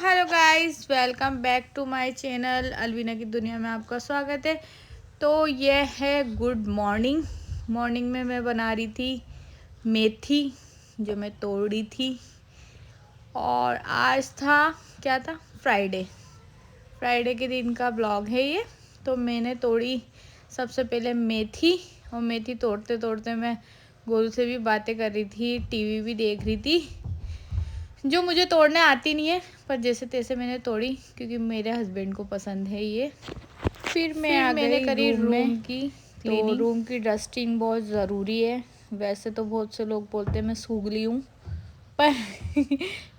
Hello guys, welcome back to my channel Alveena की दुनिया में आपका स्वागत है। तो ये है गुड मॉर्निंग में मैं बना रही थी मेथी जो मैं तोड़ी थी। और आज था क्या था, फ्राइडे के दिन का ब्लॉग है ये। तो मैंने तोड़ी सबसे पहले मेथी, और मेथी तोड़ते तोड़ते मैं गोलू से भी बातें कर रही थी, टीवी भी देख रही थी। जो मुझे तोड़ने आती नहीं है, पर जैसे तैसे मैंने तोड़ी क्योंकि मेरे हस्बैंड को पसंद है ये। फिर मैंने करी रूम की क्लीनिंग। तो रूम की डस्टिंग बहुत ज़रूरी है। वैसे तो बहुत से लोग बोलते हैं मैं सूगली हूँ, पर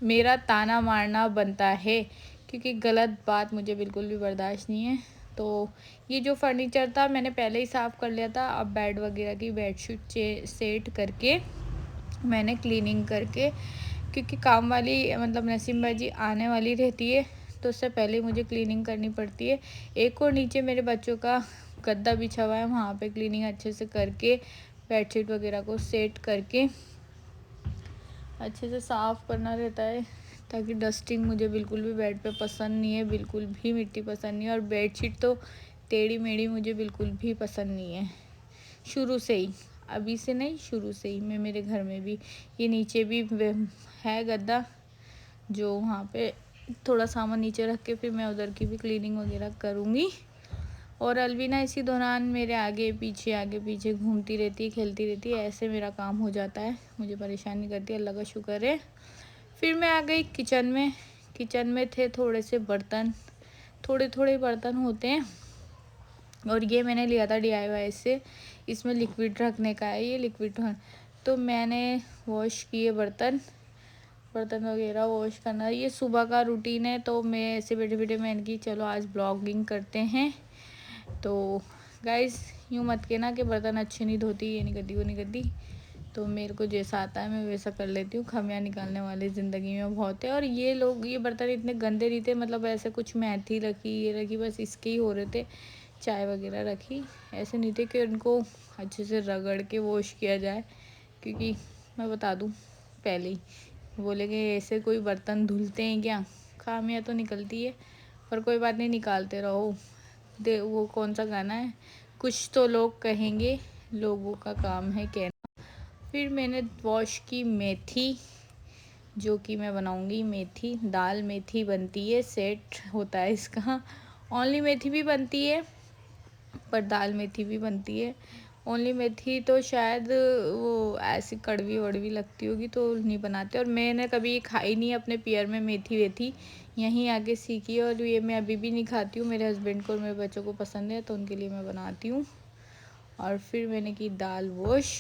मेरा ताना मारना बनता है क्योंकि गलत बात मुझे बिल्कुल भी बर्दाश्त नहीं है। तो ये जो फर्नीचर था मैंने पहले ही साफ़ कर लिया था। अब बेड वगैरह की बेडशीट सेट करके मैंने क्लीनिंग करके, क्योंकि काम वाली मतलब नसीम बाजी आने वाली रहती है तो उससे पहले मुझे क्लीनिंग करनी पड़ती है। एक और नीचे मेरे बच्चों का गद्दा बिछा हुआ है, वहाँ पे क्लीनिंग अच्छे से करके बेडशीट वगैरह को सेट करके अच्छे से साफ़ करना रहता है, ताकि डस्टिंग मुझे बिल्कुल भी बेड पे पसंद नहीं है, बिल्कुल भी मिट्टी पसंद नहीं है। और बेडशीट तो टेढ़ी मेढ़ी मुझे बिल्कुल भी पसंद नहीं है शुरू से ही, अभी से नहीं, शुरू से ही। मैं मेरे घर में भी ये नीचे भी है गद्दा, जो वहाँ पे थोड़ा सामान नीचे रख के फिर मैं उधर की भी क्लीनिंग वगैरह करूँगी। और अलवीना इसी दौरान मेरे आगे पीछे घूमती रहती है, खेलती रहती है। ऐसे मेरा काम हो जाता है, मुझे परेशान नहीं करती, अल्लाह का शुक्र है। फिर मैं आ गई किचन में थे थोड़े से बर्तन, थोड़े बर्तन होते हैं। और ये मैंने लिया था DIY से, इसमें लिक्विड रखने का है ये लिक्विड। तो मैंने वॉश किए बर्तन वगैरह वॉश करना, ये सुबह का रूटीन है। तो मैं ऐसे बैठे मैंने की चलो आज ब्लॉगिंग करते हैं। तो गाइस यूँ मत कहना कि बर्तन अच्छे नहीं धोती, ये नहीं करती वो नहीं करती। तो मेरे को जैसा आता है मैं वैसा कर लेती हूँ। खामियां निकालने वाले ज़िंदगी में बहुत है। और ये बर्तन इतने गंदे नहीं थे, मतलब ऐसे कुछ मेथी रखी ये रखी बस इसके ही हो रहे थे, चाय वगैरह रखी, ऐसे नहीं थे कि उनको अच्छे से रगड़ के वॉश किया जाए। क्योंकि मैं बता दूँ पहले ही, बोलेंगे ऐसे कोई बर्तन धुलते हैं क्या, खामियां तो निकलती है। पर कोई बात नहीं, निकालते रहो। वो कौन सा गाना है, कुछ तो लोग कहेंगे, लोगों का काम है कहना। फिर मैंने वॉश की मेथी, जो कि मैं बनाऊंगी मेथी दाल मेथी बनती है, सेट होता है इसका। ओनली मेथी भी बनती है पर दाल मेथी भी बनती है। ओनली मेथी तो शायद वो ऐसी कड़वी वड़वी लगती होगी तो नहीं बनाते। और मैंने कभी खाई नहीं अपने पियर में मेथी वेथी, यहीं आके सीखी। और ये मैं अभी भी नहीं खाती हूँ, मेरे हस्बैंड को और मेरे बच्चों को पसंद है तो उनके लिए मैं बनाती हूँ। और फिर मैंने की दाल वॉश,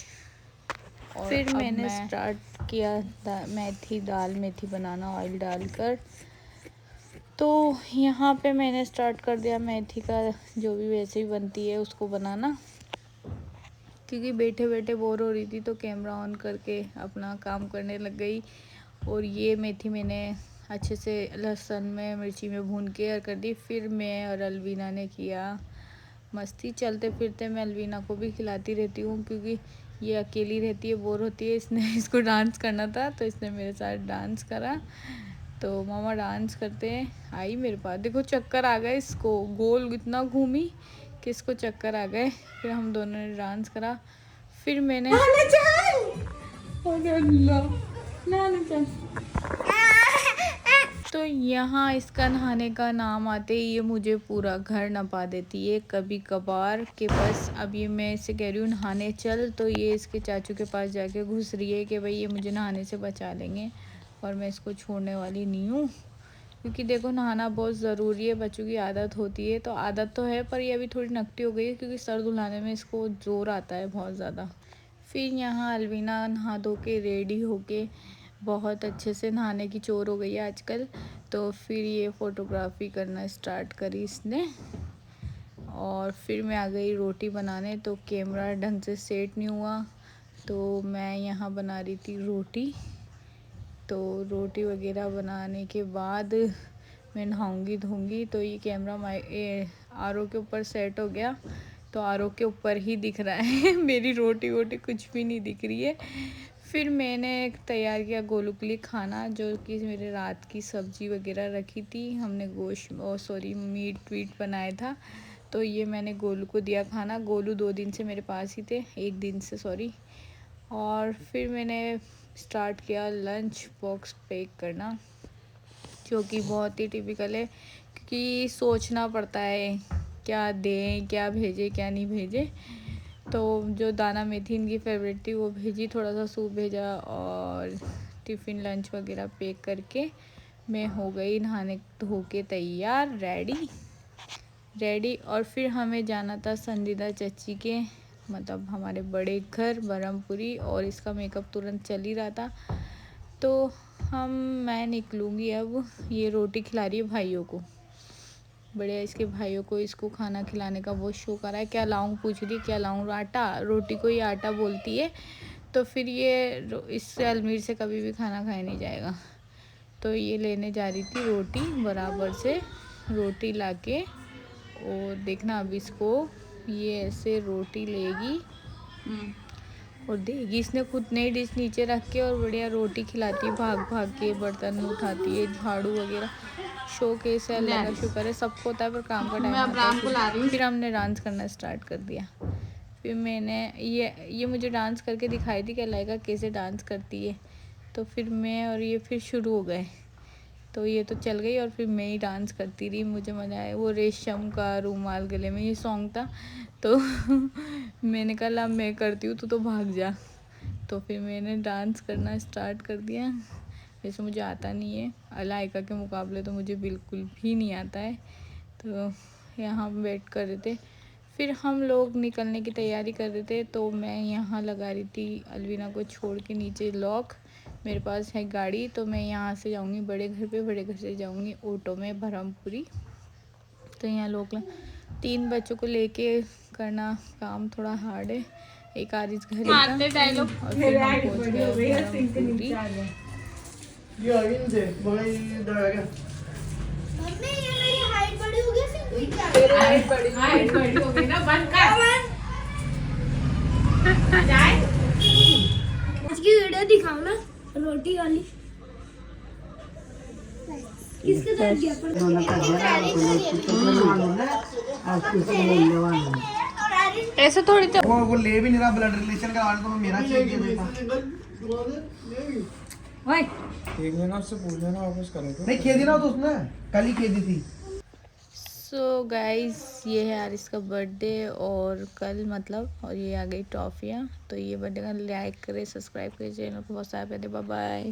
और फिर मैंने स्टार्ट किया दाल मेथी बनाना ऑयल डालकर। तो यहाँ पे मैंने स्टार्ट कर दिया मेथी का, जो भी वैसे ही बनती है उसको बनाना। क्योंकि बैठे बैठे बोर हो रही थी तो कैमरा ऑन करके अपना काम करने लग गई। और ये मेथी मैंने अच्छे से लहसुन में मिर्ची में भून के कर दी। फिर मैं और अलवीना ने किया मस्ती, चलते फिरते मैं अलवीना को भी खिलाती रहती हूँ क्योंकि ये अकेली रहती है, बोर होती है। इसको डांस करना था तो इसने मेरे साथ डांस करा। तो मामा डांस करते हैं, आई मेरे पास, देखो चक्कर आ गए इसको, गोल इतना घूमी कि इसको चक्कर आ गए। फिर हम दोनों ने डांस करा। फिर मैंने तो यहाँ इसका नहाने का नाम आते ही ये मुझे पूरा घर नपा देती है कभी कभार के। बस अब ये मैं इसे कह रही हूँ नहाने चल, तो ये इसके चाचू के पास जाके घुस रही है कि भाई ये मुझे नहाने से बचा लेंगे, और मैं इसको छोड़ने वाली नहीं हूँ। क्योंकि देखो नहाना बहुत ज़रूरी है, बच्चों की आदत होती है। तो आदत तो है पर ये अभी थोड़ी नकटी हो गई है क्योंकि सर धुलाने में इसको ज़ोर आता है बहुत ज़्यादा। फिर यहाँ अलवीना नहा धो के रेडी होके बहुत अच्छे से, नहाने की चोर हो गई है आजकल। तो फिर ये फ़ोटोग्राफी करना स्टार्ट करी इसने। और फिर मैं आ गई रोटी बनाने, तो कैमरा ढंग से सेट नहीं हुआ तो मैं यहाँ बना रही थी रोटी। तो रोटी वगैरह बनाने के बाद मैं नहाऊंगी धोऊंगी। तो ये कैमरा RO के ऊपर सेट हो गया, तो RO के ऊपर ही दिख रहा है मेरी रोटी वोटी कुछ भी नहीं दिख रही है। फिर मैंने तैयार किया गोलू के लिए खाना, जो कि मेरे रात की सब्ज़ी वगैरह रखी थी। हमने मीट वीट बनाया था, तो ये मैंने गोलू को दिया खाना। गोलू 2 दिन से मेरे पास ही थे, 1 दिन से सॉरी। और फिर मैंने स्टार्ट किया लंच बॉक्स पैक करना, जो कि बहुत ही टिपिकल है, क्योंकि सोचना पड़ता है क्या दें, क्या भेजें, क्या नहीं भेजें। तो जो दाना मेथी इनकी फेवरेट थी वो भेजी, थोड़ा सा सूप भेजा और टिफ़िन लंच वगैरह पैक करके मैं हो गई नहाने धो के तैयार, रेडी। और फिर हमें जाना था संजीदा चची के, मतलब हमारे बड़े घर बरहमपुरी, और इसका मेकअप तुरंत चल ही रहा था। तो मैं निकलूँगी अब। ये रोटी खिला रही है भाइयों को, बढ़िया इसके भाइयों को, इसको खाना खिलाने का बहुत शौक आ रहा है। क्या लाऊं पूछ रही, क्या लाऊं, आटा, रोटी को ये आटा बोलती है। तो फिर ये इससे अलमीर से कभी भी खाना खाया नहीं जाएगा। तो ये लेने जा रही थी रोटी, बराबर से रोटी लाके, और देखना अब इसको ये ऐसे रोटी लेगी और देगी। इसने खुद नई डिश नीचे रख के और बढ़िया रोटी खिलाती है, भाग भाग के बर्तन उठाती है, झाड़ू वगैरह। शौक है इसे, अल्लाह का शुक्र है, सबको होता है, पर काम का टाइम आता है। फिर हमने डांस करना स्टार्ट कर दिया। फिर मैंने ये मुझे डांस करके दिखाई थी कि लाइका कैसे डांस करती है। तो फिर मैं और ये फिर शुरू हो गए। तो ये तो चल गई और फिर मैं ही डांस करती रही, मुझे मज़ा आया। वो रेशम का रूमाल गले में ये सॉन्ग था, तो मैंने कहा ला मैं करती हूँ, तो भाग जा। तो फिर मैंने डांस करना स्टार्ट कर दिया। वैसे मुझे आता नहीं है, अलाइका के मुकाबले तो मुझे बिल्कुल भी नहीं आता है। तो यहाँ वेट कर रहे थे, फिर हम लोग निकलने की तैयारी कर रहे थे। तो मैं यहाँ लगा रही थी अलवीना को छोड़ के नीचे लॉक। मेरे पास है गाड़ी, तो मैं यहाँ से जाऊँगी बड़े घर पे, बड़े घर से जाऊँगी ऑटो में बरहमपुरी। तो यहाँ लोग 3 बच्चों को लेके करना काम थोड़ा हार्ड है। एक आरिस घर था और फिर हम पहुँच गए बरहमपुरी। आज की वीडियो दिखाओ ना, रोटी वाली किसके साथ गया पर ऐसे थोड़ी तो वो ले भी नहीं रहा, ब्लड रिलेशन का तो मेरा चाहिए देता। एक महीना उससे पूछ लेना, वापस करो तो। नहीं खेदी ना, तो उसने कल ही खेदी थी। सो गाइस, ये है आरिस का बर्थडे और कल मतलब, और ये आ गई टॉफियाँ। तो ये बर्थडे का लाइक करें, सब्सक्राइब करें चैनल को, बहुत सारे बाय बाय।